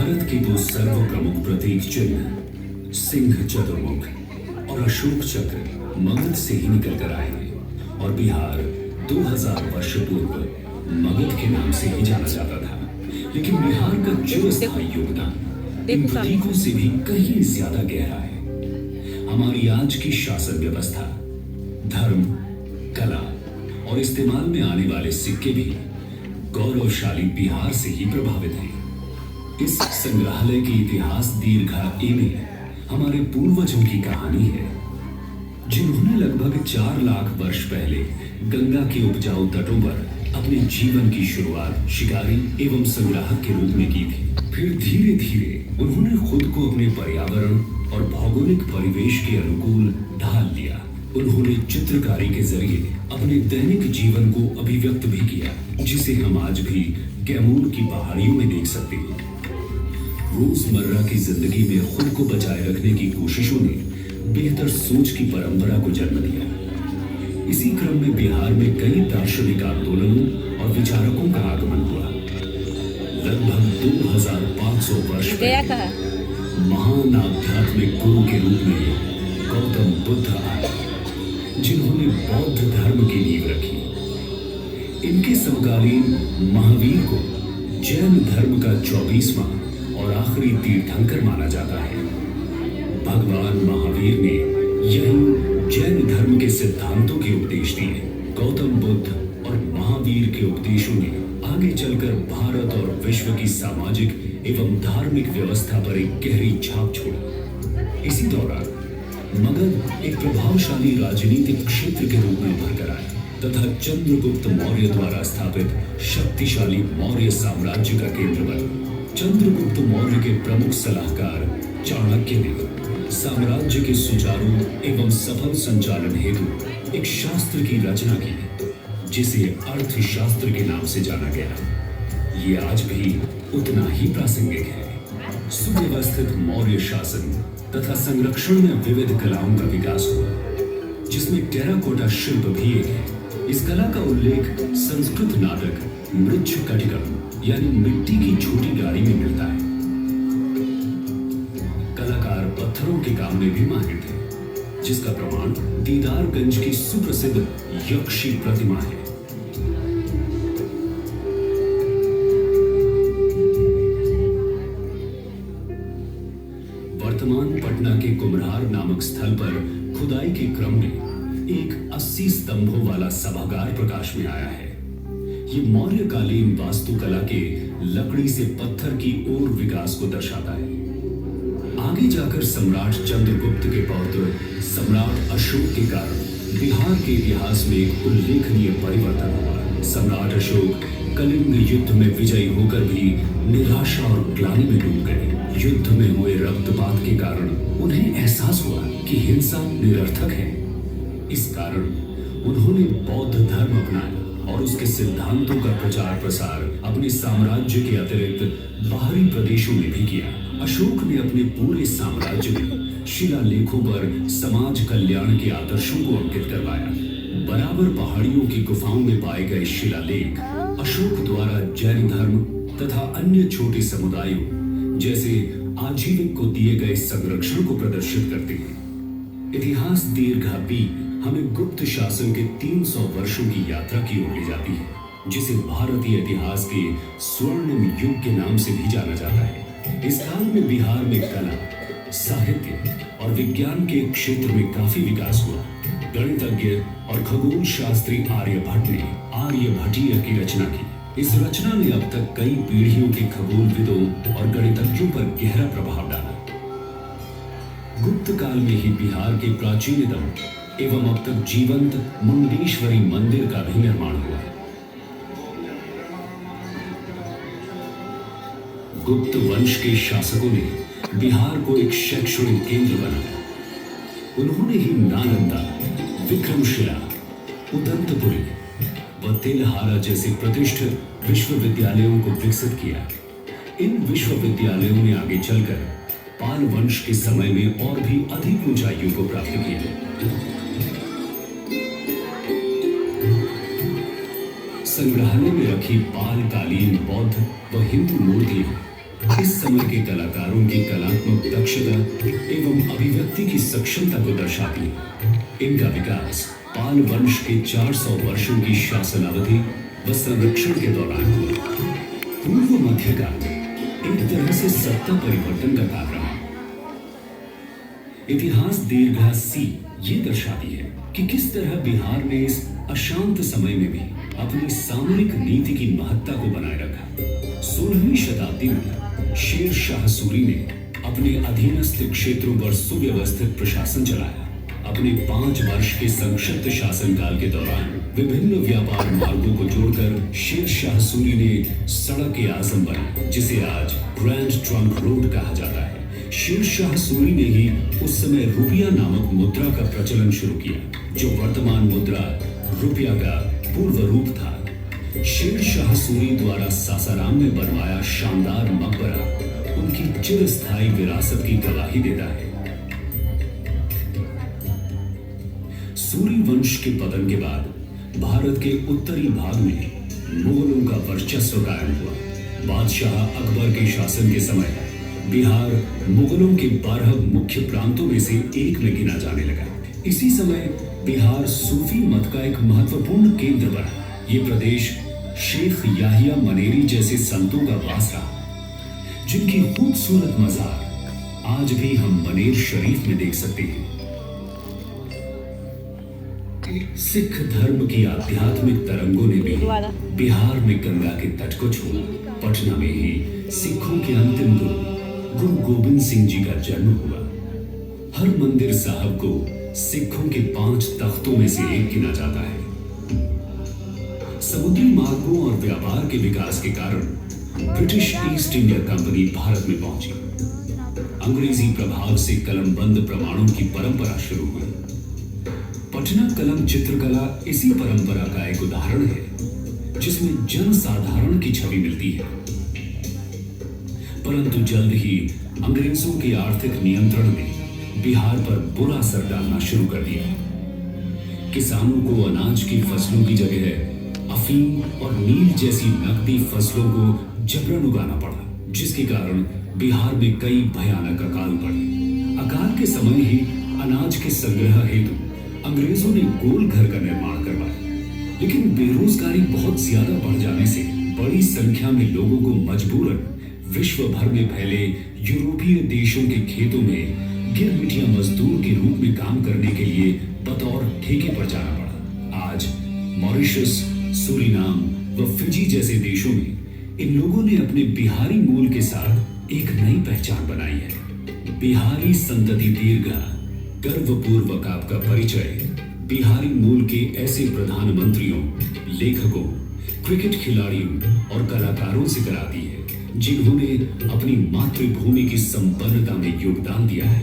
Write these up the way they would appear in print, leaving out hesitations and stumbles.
भारत के दो सर्व प्रमुख प्रतीक चिन्ह सिंह चतुर्मुख और अशोक चक्र मगध से ही निकल कर आए हैं और बिहार 2000 वर्ष पूर्व मगध के नाम से ही जाना जाता था। लेकिन बिहार का चिरस्थायी योगदान इन प्रतीकों से भी कहीं ज्यादा गहरा है। हमारी आज की शासन व्यवस्था, धर्म, कला और इस्तेमाल में आने वाले सिक्के भी गौरवशाली बिहार से ही प्रभावित हैं। इस संग्रहालय के इतिहास दीर्घा में हमारे पूर्वजों की कहानी है, जिन्होंने लगभग 4 लाख वर्ष पहले गंगा के उपजाऊ तटों पर अपने जीवन की शुरुआत शिकारी एवं संग्राहक के रूप में की थी। फिर धीरे धीरे उन्होंने खुद को अपने पर्यावरण और भौगोलिक परिवेश के अनुकूल ढाल लिया। उन्होंने चित्रकारी के जरिए अपने दैनिक जीवन को अभिव्यक्त भी किया, जिसे हम आज भी कैमूर की पहाड़ियों में देख सकते हैं। रोजमर्रा की जिंदगी में खुद को बचाए रखने की कोशिशों ने बेहतर सोच की परंपरा को जन्म दिया। इसी क्रम में बिहार में कई दार्शनिक आंदोलनों और विचारकों का आगमन हुआ। लगभग 2500 वर्ष पहले महान आध्यात्मिक गुरु के रूप में गौतम बुद्ध आए, जिन्होंने बौद्ध धर्म की नींव रखी। इनके समकालीन महावीर को जैन धर्म का 24वां और आखिरी तीर्थंकर माना जाता है। भगवान महावीर ने यही जैन धर्म के सिद्धांतों के उपदेश दिए। गौतम बुद्ध और महावीर के उपदेशों ने आगे चलकर भारत और विश्व की सामाजिक एवं धार्मिक व्यवस्था पर एक गहरी छाप छोड़ी। इसी दौरान मगध एक प्रभावशाली राजनीतिक क्षेत्र के रूप में उभर कर आया तथा चंद्रगुप्त मौर्य द्वारा स्थापित शक्तिशाली मौर्य साम्राज्य का केंद्र बना। चंद्रगुप्त मौर्य के प्रमुख सलाहकार चाणक्य ने साम्राज्य के सुचारू एवं सफल संचालन हेतु एक शास्त्र की रचना की, जिसे अर्थशास्त्र के नाम से जाना गया। ये आज भी उतना ही प्रासंगिक है। सुव्यवस्थित मौर्य शासन तथा संरक्षण में विविध कलाओं का विकास हुआ, जिसमें टेराकोटा शिल्प भी एक है। इस कला का उल्लेख संस्कृत नाटक मृच्छकटिकम यानी मिट्टी की छोटी गाड़ी में मिलता है। कलाकार पत्थरों के काम में भी माहिर थे, जिसका प्रमाण दीदारगंज की सुप्रसिद्ध यक्षी प्रतिमा है। वर्तमान पटना के कुम्हरार नामक स्थल पर खुदाई के क्रम में एक 80 स्तंभों वाला सभागार प्रकाश में आया है। ये मौर्यकालीन वास्तुकला के लकड़ी से पत्थर की ओर विकास को दर्शाता है। आगे जाकर सम्राट चंद्रगुप्त के पौत्र सम्राट अशोक के कारण बिहार के इतिहास में एक उल्लेखनीय परिवर्तन हुआ। सम्राट अशोक कलिंग युद्ध में विजयी होकर भी निराशा और ग्लानि में डूब गए। युद्ध में हुए रक्तपात के कारण उन्हें एहसास हुआ कि हिंसा निरर्थक है। इस कारण उन्होंने बौद्ध धर्म अपनाया और उसके सिद्धांतों का प्रचार प्रसार अपने साम्राज्य के अतिरिक्त बाहरी प्रदेशों में भी किया। अशोक ने अपने पूरे साम्राज्य में शिलालेखों पर समाज कल्याण के आदर्शों को अंकित करवाया। बराबर पहाड़ियों की गुफाओं में पाए गए शिलालेख अशोक द्वारा जैन धर्म तथा अन्य छोटे समुदायों जैसे आजीविक को दिए गए संरक्षण को प्रदर्शित करते हैं। इतिहास दीर्घा हमें गुप्त शासन के 300 वर्षों की यात्रा की ओर ले जाती है, जिसे भारतीय इतिहास के स्वर्णिम युग के नाम से भी जाना जाता है। इस काल में बिहार में कला, साहित्य और विज्ञान के क्षेत्र में काफी विकास हुआ। गणितज्ञ और खगोल शास्त्री आर्यभट्ट ने आर्यभट्टीय की रचना की। इस रचना ने अब तक कई पीढ़ियों के खगोलविदों और गणितज्ञों पर गहरा प्रभाव डाला। गुप्त काल में ही बिहार के प्राचीनतम एवं अब तक जीवंत मुंडेश्वरी मंदिर का भी निर्माण हुआ। गुप्त वंश के शासकों ने बिहार को एक शैक्षणिक केंद्र बनाया। उन्होंने ही नालंदा, विक्रमशिला, उदंतपुरी व तेलहारा जैसे प्रतिष्ठित विश्वविद्यालयों को विकसित किया। इन विश्वविद्यालयों ने आगे चलकर पाल वंश के समय में और भी अधिक ऊंचाइयों को प्राप्त किया। संग्रहालय में रखी पाल कालीन बौद्ध व हिंदू मूर्तियां इस समय के कलाकारों की कलात्मक दक्षता एवं अभिव्यक्ति की सक्षमता को दर्शाती है। इनका विकास पाल वंश के 400 वर्षों की शासनावधि व संरक्षण के दौरान हुआ। पूर्व मध्यकाल एक तरह से सत्ता परिवर्तन का काल रहा। इतिहास दीर्घा सी ये दर्शाती है कि किस तरह बिहार ने इस अशांत समय में भी अपनी सामरिक नीति की महत्ता को बनाए रखा। 16वीं शताब्दी में शेर शाह सूरी ने अपने अधीनस्थ क्षेत्रों पर सुव्यवस्थित प्रशासन चलाया। अपने 5 वर्ष के संक्षिप्त शासनकाल के दौरान विभिन्न व्यापार मार्गों को जोड़कर शेर शाह सूरी ने सड़क आजम बनाई, जिसे आज ग्रैंड ट्रंक रोड कहा जाता है। शेर शाह सूरी ने ही उस समय रुपया नामक मुद्रा का प्रचलन शुरू किया, जो वर्तमान मुद्रा रुपया का पूर्व रूप था। शेर शाह सूरी द्वारा सासाराम में बनवाया शानदार मकबरा उनकी चिरस्थायी विरासत की गवाही देता है। सूरी वंश के पतन के बाद भारत के उत्तरी भाग में मुगलों का वर्चस्व कायम हुआ। बादशाह अकबर के शासन के समय बिहार मुगलों के 12 मुख्य प्रांतों में से एक में गिना जाने लगा। इसी समय बिहार सूफी मत का एक महत्वपूर्ण केंद्र बना। ये प्रदेश शेख याहिया मनेरी जैसे संतों का वास रहा, जिनकी खूबसूरत मजार आज भी हम मनेर शरीफ में देख सकते हैं। सिख धर्म की आध्यात्मिक तरंगों ने भी बिहार में गंगा के तट को छोड़ा। पटना में ही सिखों के अंतिम गुरु गोविंद सिंह जी का जन्म हुआ। हर मंदिर साहब को सिखों के 5 तख्तों में से एक गिना जाता है। समुद्री मार्गों और व्यापार के विकास के कारण British east India company Bharat में पहुंची। अंग्रेजी प्रभाव से कलमबंद प्रमाणों की परंपरा शुरू हुई। पटना कलम चित्रकला इसी परंपरा का एक उदाहरण है, जिसमें जन साधारण की छवि मिलती है। परंतु जल्द ही अंग्रेजों के आर्थिक नियंत्रण ने बिहार पर बुरा असर डालना शुरू कर दिया। किसानों को अनाज की फसलों की जगह अफीम और नील जैसी नकदी फसलों को जबरन उगाना पड़ा, जिसके कारण बिहार में कई भयानक अकाल पड़े। अकाल के समय ही अनाज के संग्रह हेतु अंग्रेजों ने गोल घर का निर्माण करवाया, लेकिन बेरोजगारी बहुत ज्यादा बढ़ जाने से बड़ी संख्या में लोगों को मजबूरन विश्व भर में फैले यूरोपीय देशों के खेतों में गिरमिटिया मजदूर के रूप में काम करने के लिए बतौर ठेके पर जाना पड़ा। आज मॉरिशस, सूरीनाम व फिजी जैसे देशों में इन लोगों ने अपने बिहारी मूल के साथ एक नई पहचान बनाई है। बिहारी संतति दीर्घा गर्वपूर्वक आपका परिचय बिहारी मूल के ऐसे प्रधानमंत्रियों, लेखकों, क्रिकेट खिलाड़ियों और कलाकारों से कराती है, जिन्होंने अपनी मातृभूमि की संपन्नता में योगदान दिया है।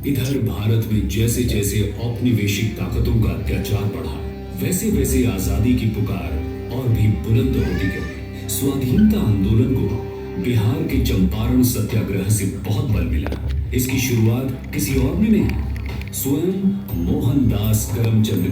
इधर भारत में जैसे जैसे औपनिवेशिक ताकतों का अत्याचार बढ़ा, वैसे वैसे आजादी की पुकार और भी बुलंद होती गई। स्वाधीनता आंदोलन को बिहार के चंपारण सत्याग्रह से बहुत बल मिला। इसकी शुरुआत किसी और ने नहीं, स्वयं मोहनदास करमचंद